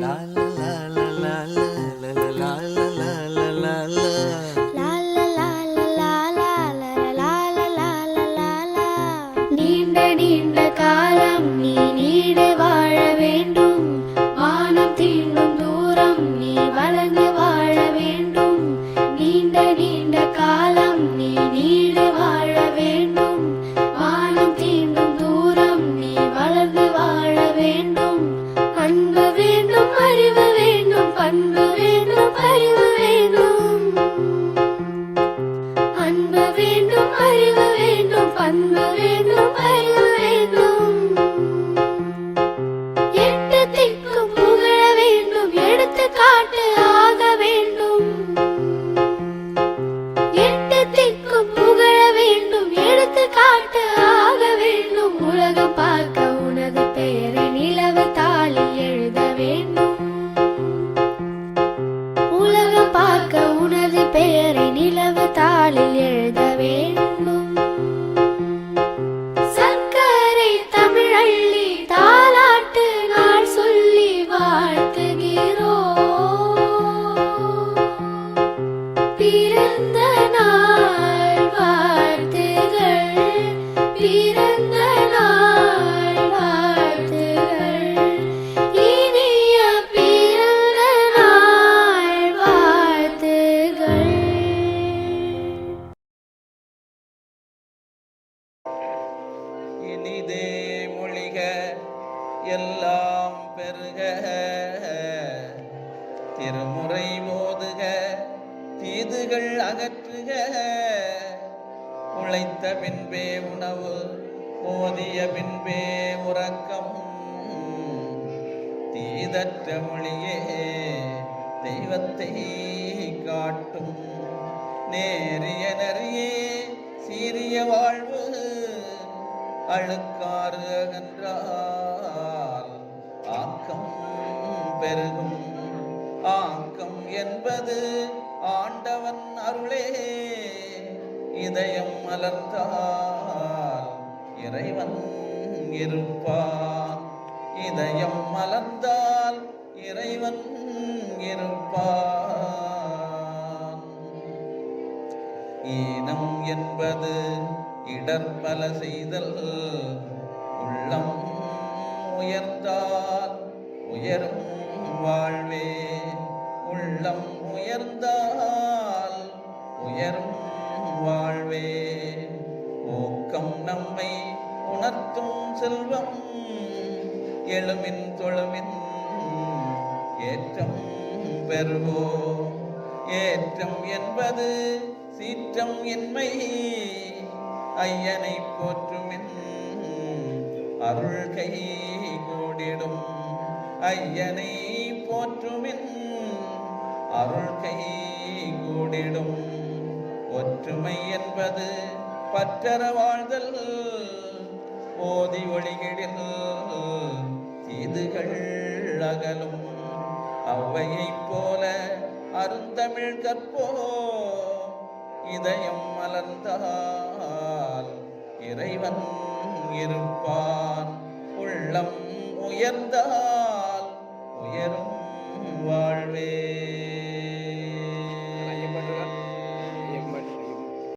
La la la la la la la la la la la la. நீண்ட நீண்ட காலம் நீ நீடு வாழ வேண்டும். வானம் தீண்டும் தூரம் நீ வளர்ந்து வாழ வேண்டும். நீண்ட நீண்ட காலம் நீ நீடு வாழ வேண்டும். வானம் தீண்டும் தூரம் நீ வளர்ந்து வாழ வேண்டும். அன்பு வேண்டும், அறிவு வேண்டும், பண்பு வேண்டும், அறிவு வேண்டும். அன்பு வேண்டும், அறிவு வேண்டும், பண்பு வேண்டும், அறிவு வேண்டும். எட்டு திக்கும் புகழ வேண்டும், எடுத்துக்காட்டு ஆக வேண்டும். எட்டு திக்கும் புகழ வேண்டும், எடுத்துக்காட்டு ஆக வேண்டும். உலகம் பார்க்க உனது பெயரை நிலவு தாளில் எழுத வேண்டும். உலகம் பார்க்க உனது பெயரை நிலவு தாளில் எழுத வேண்டும். சர்க்கரை தமிழள்ளி தாலாட்டு நாள் சொல்லி வாழ்த்துகிறோம். பிறந்த நாள் வாழ்த்துகள், பிறந்த நாள் வாழ்த்துகள், இனிய பிறந்த நாள் வாழ்த்துகள். இனிதே மொழிக எல்லாம் பெருக, திருமுறை ஓதுக தீதுகள் அகற்றுக. உழைத்த பின்பே உணவு, ஓதிய பின்பே உறக்கம். தீதற்ற மொழியே தெய்வத்தை காட்டும். நேரிய நெறியே சீரிய வாழ்வு, அழுக்காறு அகன்றால் ஆக்கம் பெருகும். ஆக்கம் என்பது ஆண்டவன் அருளே. இதயம் மலர்ந்தால் இறைவன் இருப்பான். இதயம் மலர்ந்தால் இறைவன் இருப்பான். ஈனம் என்பது இடர்பல செய்தல். உள்ளம் உயர்ந்தால் உயரும் வாழ்வே. உள்ளம் உயர்ந்தால் உயரும் வாழ்வே. ஊக்கம் நம்மை உணர்த்தும் செல்வம். எழுமின் தொழுமின் ஏற்றம் பெறுவோம். ஏற்றம் என்பது சீற்றம் இன்மை. ஐயனை போற்றுமின் அருள் கை கூடிடும். ஐயனை போற்றுமின் அருள் கை கூடிடும். ஒற்றுமை என்பது பற்றற வாழ்தல். ஓதி ஒளிகிடில் தீதுகள் அகலும். ஔவையைப் போல அருந்தமிழ் கற்போம். இதயம் மலர்ந்தால் இறைவன் இருப்பான். உள்ளம் உயர்ந்தால் உயரும் வாழ்வே.